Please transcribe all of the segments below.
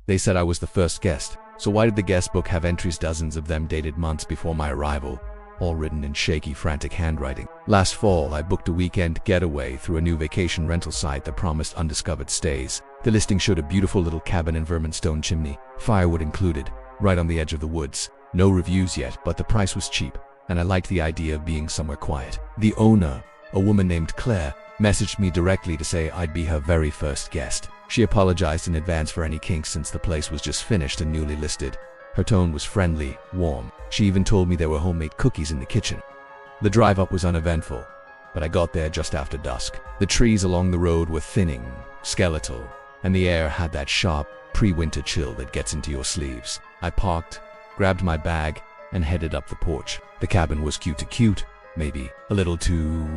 They said I was the first guest, so why did the guest book have entries, dozens of them dated months before my arrival, all written in shaky, frantic handwriting? Last fall, I booked a weekend getaway through a new vacation rental site that promised undiscovered stays. The listing showed a beautiful little cabin in Vermont stone chimney, firewood included, right on the edge of the woods. No reviews yet, but the price was cheap, and I liked the idea of being somewhere quiet. The owner, a woman named Claire, messaged me directly to say I'd be her very first guest. She apologized in advance for any kinks since the place was just finished and newly listed. Her tone was friendly, warm. She even told me there were homemade cookies in the kitchen. The drive up was uneventful, but I got there just after dusk. The trees along the road were thinning, skeletal, and the air had that sharp, pre-winter chill that gets into your sleeves. I parked, grabbed my bag, and headed up the porch. The cabin was cute, maybe a little too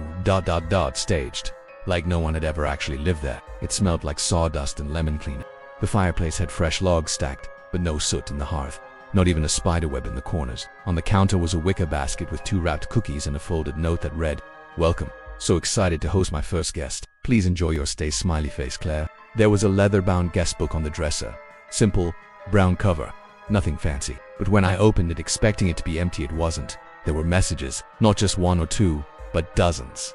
staged, like no one had ever actually lived there. It smelled like sawdust and lemon cleaner. The fireplace had fresh logs stacked, but no soot in the hearth, not even a spiderweb in the corners. On the counter was a wicker basket with 2 wrapped cookies and a folded note that read, "Welcome. So excited to host my first guest. Please enjoy your stay, smiley face, Claire." There was a leather-bound guest book on the dresser. Simple, brown cover, nothing fancy. But when I opened it expecting it to be empty, it wasn't. There were messages, not just 1 or 2, but dozens.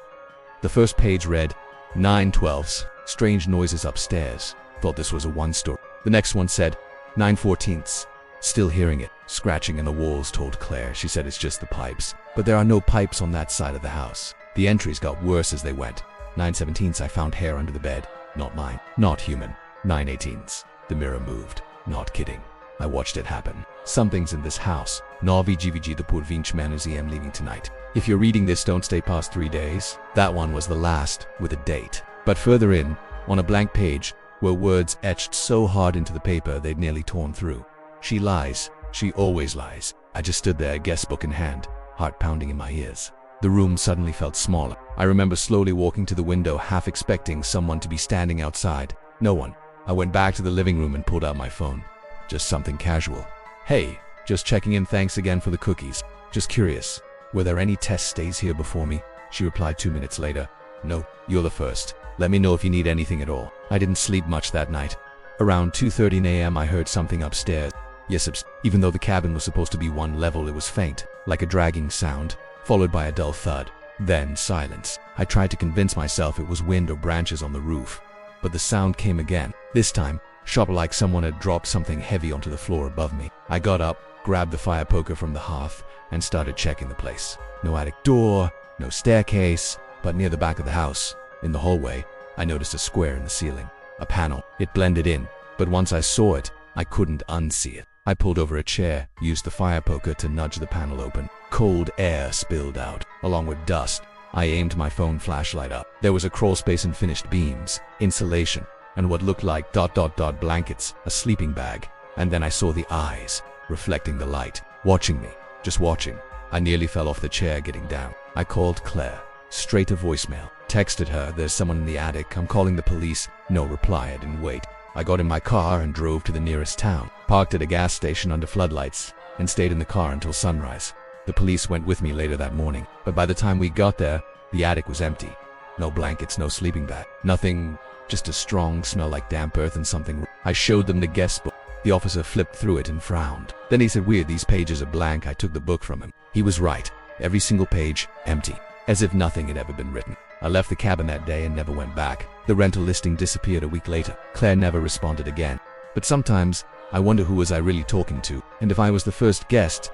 The first page read, 9/12, strange noises upstairs. Thought this was a one-story. The next one said, 9/14, still hearing it. Scratching in the walls, told Claire. She said it's just the pipes. But there are no pipes on that side of the house. The entries got worse as they went. 9/17, I found hair under the bed. Not mine. Not human. 9/18, the mirror moved. Not kidding. I watched it happen. Something's in this house. Novi GVG the Purvinch Manuzi, I'm leaving tonight. If you're reading this, don't stay past 3 days. That one was the last, with a date. But further in, on a blank page, were words etched so hard into the paper they'd nearly torn through. She lies. She always lies. I just stood there, guest book in hand, heart pounding in my ears. The room suddenly felt smaller. I remember slowly walking to the window, half expecting someone to be standing outside. No one. I went back to the living room and pulled out my phone. Just something casual. "Hey, just checking in, thanks again for the cookies. Just curious, were there any test stays here before me?" She replied 2 minutes later, "No, you're the first. Let me know if you need anything at all." I didn't sleep much that night. Around 2:30 a.m. I heard something upstairs. Yes, even though the cabin was supposed to be one level, it was faint, like a dragging sound, followed by a dull thud. Then silence. I tried to convince myself it was wind or branches on the roof, but the sound came again. This time, sharp, like someone had dropped something heavy onto the floor above me. I got up, grabbed the fire poker from the hearth, and started checking the place. No attic door, no staircase, but near the back of the house, in the hallway, I noticed a square in the ceiling. A panel. It blended in, but once I saw it, I couldn't unsee it. I pulled over a chair, used the fire poker to nudge the panel open. Cold air spilled out, along with dust. I aimed my phone flashlight up. There was a crawl space and finished beams, insulation, and what looked like blankets, a sleeping bag. And then I saw the eyes, reflecting the light, watching me, just watching. I nearly fell off the chair getting down. I called Claire, straight to voicemail. Texted her, "There's someone in the attic, I'm calling the police." No reply. I didn't wait. I got in my car and drove to the nearest town, parked at a gas station under floodlights, and stayed in the car until sunrise. The police went with me later that morning, but by the time we got there, the attic was empty. No blankets, no sleeping bag, nothing, just a strong smell like damp earth and something. I showed them the guest book. The officer flipped through it and frowned. Then he said, "Weird, these pages are blank." I took the book from him. He was right. Every single page, empty, as if nothing had ever been written. I left the cabin that day and never went back. The rental listing disappeared a week later. Claire never responded again. But sometimes, I wonder who was I really talking to, and if I was the first guest,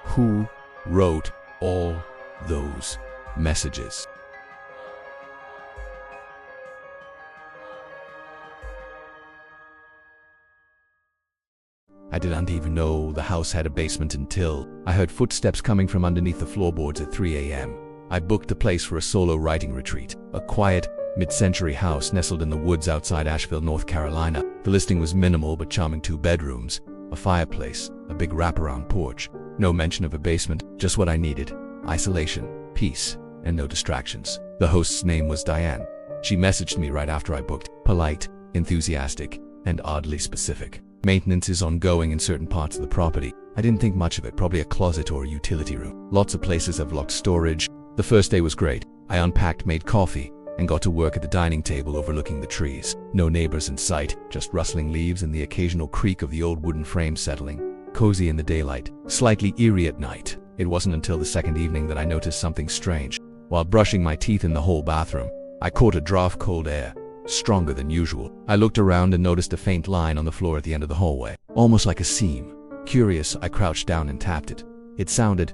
who wrote all those messages? I didn't even know the house had a basement until I heard footsteps coming from underneath the floorboards at 3 a.m. I booked the place for a solo writing retreat, a quiet, mid-century house nestled in the woods outside Asheville, North Carolina. The listing was minimal but charming: 2 bedrooms, a fireplace, a big wraparound porch. No mention of a basement, just what I needed: isolation, peace, and no distractions. The host's name was Diane. She messaged me right after I booked. Polite, enthusiastic, and oddly specific. Maintenance is ongoing in certain parts of the property. I didn't think much of it, probably a closet or a utility room. Lots of places have locked storage. The first day was great. I unpacked, made coffee, and got to work at the dining table overlooking the trees. No neighbors in sight, just rustling leaves and the occasional creak of the old wooden frame settling. Cozy in the daylight, slightly eerie at night. It wasn't until the second evening that I noticed something strange. While brushing my teeth in the whole bathroom, I caught a draught of cold air, stronger than usual. I looked around and noticed a faint line on the floor at the end of the hallway, almost like a seam. Curious, I crouched down and tapped it. It sounded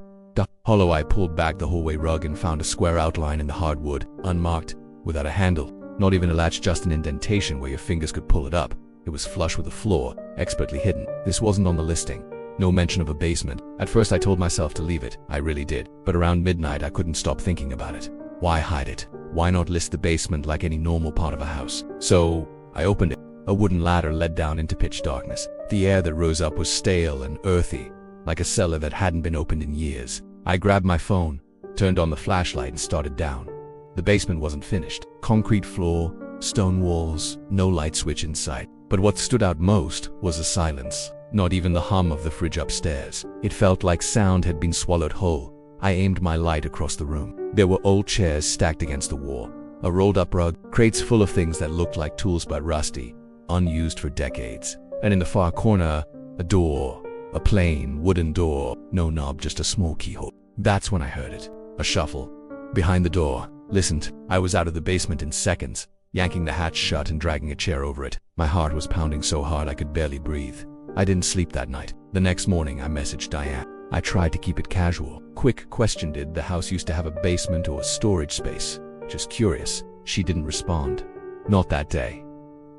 hollow. I pulled back the hallway rug and found a square outline in the hardwood, unmarked, without a handle, not even a latch, just an indentation where your fingers could pull it up. It was flush with the floor, expertly hidden. This wasn't on the listing. No mention of a basement. At first I told myself to leave it. I really did. But around midnight I couldn't stop thinking about it. Why hide it? Why not list the basement like any normal part of a house? So I opened it. A wooden ladder led down into pitch darkness. The air that rose up was stale and earthy, like a cellar that hadn't been opened in years. I grabbed my phone, turned on the flashlight and started down. The basement wasn't finished. Concrete floor, stone walls, no light switch in sight. But what stood out most was the silence. Not even the hum of the fridge upstairs. It felt like sound had been swallowed whole. I aimed my light across the room. There were old chairs stacked against the wall, a rolled-up rug, crates full of things that looked like tools but rusty, unused for decades. And in the far corner, a door, a plain wooden door, no knob, just a small keyhole. That's when I heard it. A shuffle. Behind the door. Listened. I was out of the basement in seconds, yanking the hatch shut and dragging a chair over it. My heart was pounding so hard I could barely breathe. I didn't sleep that night. The next morning I messaged Diane. I tried to keep it casual. Quick question: did the house used to have a basement or a storage space? Just curious. She didn't respond. Not that day.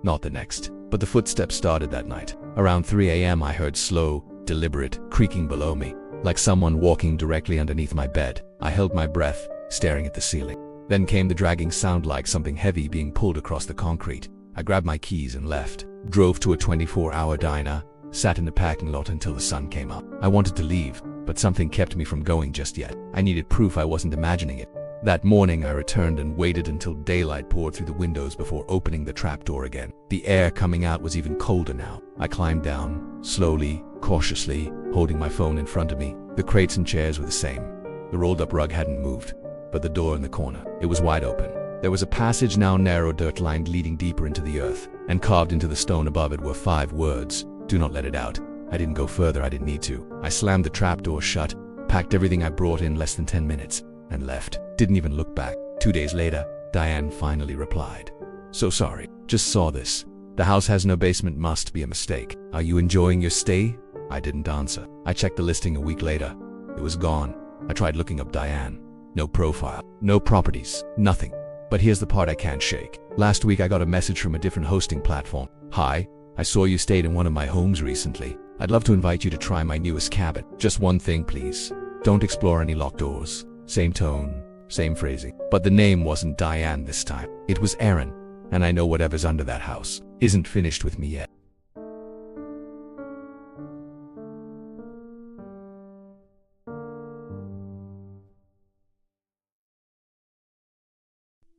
Not the next. But the footsteps started that night. Around 3 a.m. I heard slow, deliberate creaking below me, like someone walking directly underneath my bed. I held my breath, staring at the ceiling. Then came the dragging sound, like something heavy being pulled across the concrete. I grabbed my keys and left. Drove to a 24-hour diner, sat in the parking lot until the sun came up. I wanted to leave, but something kept me from going just yet. I needed proof I wasn't imagining it. That morning I returned and waited until daylight poured through the windows before opening the trapdoor again. The air coming out was even colder now. I climbed down, slowly, cautiously, holding my phone in front of me. The crates and chairs were the same. The rolled-up rug hadn't moved, but the door in the corner, it was wide open. There was a passage, now narrow, dirt-lined, leading deeper into the earth, and carved into the stone above it were 5 words: "Do not let it out." I didn't go further. I didn't need to. I slammed the trapdoor shut, packed everything I brought in less than 10 minutes, and left. Didn't even look back. 2 days later, Diane finally replied. "So sorry. Just saw this. The house has no basement. Must be a mistake. Are you enjoying your stay?" I didn't answer. I checked the listing a week later. It was gone. I tried looking up Diane. No profile, no properties, nothing. But here's the part I can't shake. Last week I got a message from a different hosting platform. "Hi, I saw you stayed in one of my homes recently. I'd love to invite you to try my newest cabin. Just one thing, please. Don't explore any locked doors." Same tone, same phrasing. But the name wasn't Diane this time. It was Erin. And I know whatever's under that house isn't finished with me yet.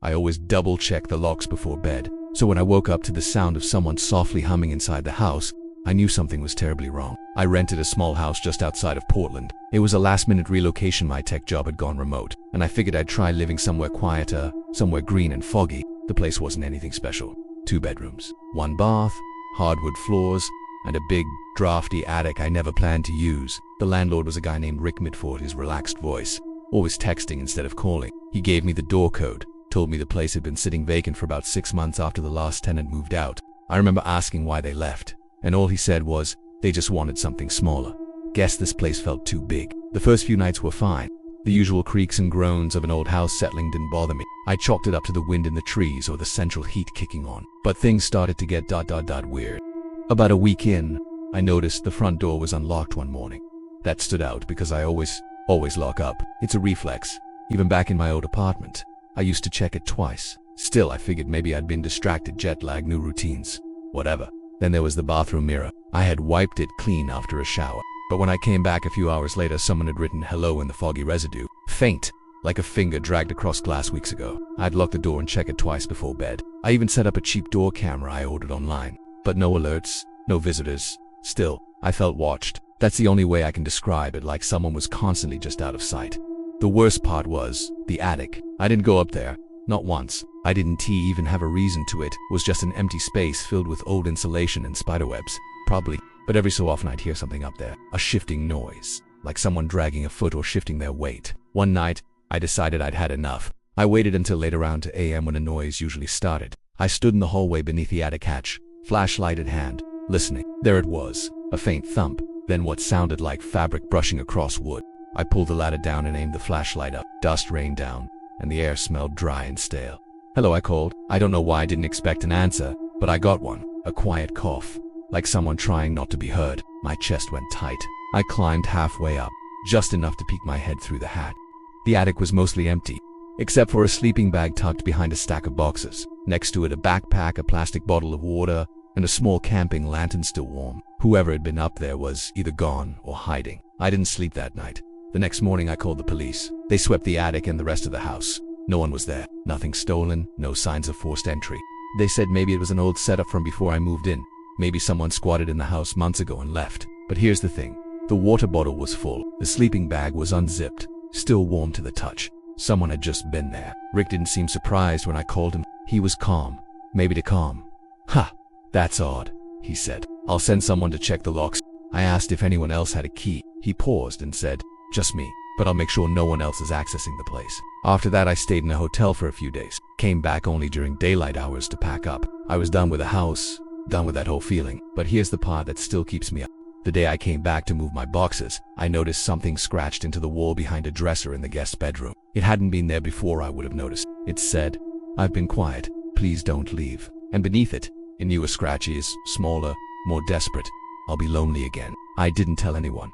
I always double-check the locks before bed, so when I woke up to the sound of someone softly humming inside the house, I knew something was terribly wrong. I rented a small house just outside of Portland. It was a last-minute relocation. My tech job had gone remote, and I figured I'd try living somewhere quieter, somewhere green and foggy. The place wasn't anything special. 2 bedrooms, 1 bath, hardwood floors, and a big, drafty attic I never planned to use. The landlord was a guy named Rick Midford. His relaxed voice, always texting instead of calling. He gave me the door code, told me the place had been sitting vacant for about 6 months after the last tenant moved out. I remember asking why they left, and all he said was, they just wanted something smaller. Guess this place felt too big. The first few nights were fine. The usual creaks and groans of an old house settling didn't bother me. I chalked it up to the wind in the trees or the central heat kicking on. But things started to get weird. About a week in, I noticed the front door was unlocked one morning. That stood out because I always lock up. It's a reflex. Even back in my old apartment, I used to check it twice. Still, I figured maybe I'd been distracted, jet lag, new routines. Whatever. Then there was the bathroom mirror. I had wiped it clean after a shower. But when I came back a few hours later, someone had written hello in the foggy residue. Faint, like a finger dragged across glass weeks ago. I'd lock the door and check it twice before bed. I even set up a cheap door camera I ordered online. But no alerts, no visitors. Still, I felt watched. That's the only way I can describe it, like someone was constantly just out of sight. The worst part was the attic. I didn't go up there. Not once. I didn't even have a reason to. It was just an empty space filled with old insulation and spiderwebs. Probably. But every so often I'd hear something up there. A shifting noise. Like someone dragging a foot or shifting their weight. One night, I decided I'd had enough. I waited until late around 2 a.m. when a noise usually started. I stood in the hallway beneath the attic hatch, flashlight at hand, listening. There it was. A faint thump. Then what sounded like fabric brushing across wood. I pulled the ladder down and aimed the flashlight up. Dust rained down, and the air smelled dry and stale. "Hello," I called. I don't know why I didn't expect an answer, but I got one. A quiet cough. Like someone trying not to be heard. My chest went tight. I climbed halfway up, just enough to peek my head through the hatch. The attic was mostly empty, except for a sleeping bag tucked behind a stack of boxes. Next to it, a backpack, a plastic bottle of water, and a small camping lantern still warm. Whoever had been up there was either gone or hiding. I didn't sleep that night. The next morning I called the police. They swept the attic and the rest of the house. No one was there. Nothing stolen, no signs of forced entry. They said maybe it was an old setup from before I moved in. Maybe someone squatted in the house months ago and left. But here's the thing. The water bottle was full. The sleeping bag was unzipped, still warm to the touch. Someone had just been there. Rick didn't seem surprised when I called him. He was calm. Maybe too calm. "Ha! That's odd," he said. "I'll send someone to check the locks." I asked if anyone else had a key. He paused and said, "Just me, but I'll make sure no one else is accessing the place." After that, I stayed in a hotel for a few days. Came back only during daylight hours to pack up. I was done with the house, done with that whole feeling. But here's the part that still keeps me up. The day I came back to move my boxes, I noticed something scratched into the wall behind a dresser in the guest bedroom. It hadn't been there before. I would have noticed. It said, "I've been quiet. Please don't leave." And beneath it, in newer scratches, smaller, more desperate, "I'll be lonely again." I didn't tell anyone.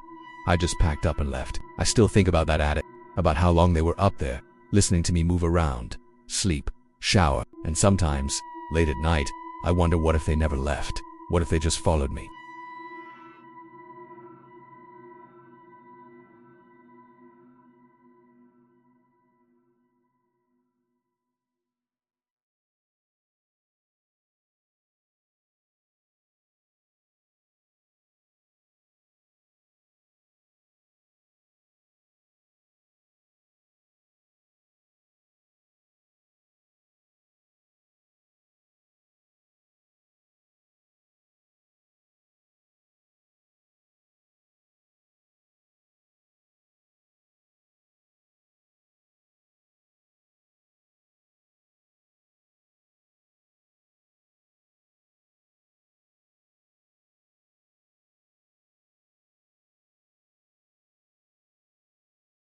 I just packed up and left. I still think about that attic, about how long they were up there, listening to me move around, sleep, shower, and sometimes, late at night, I wonder what if they never left? What if they just followed me?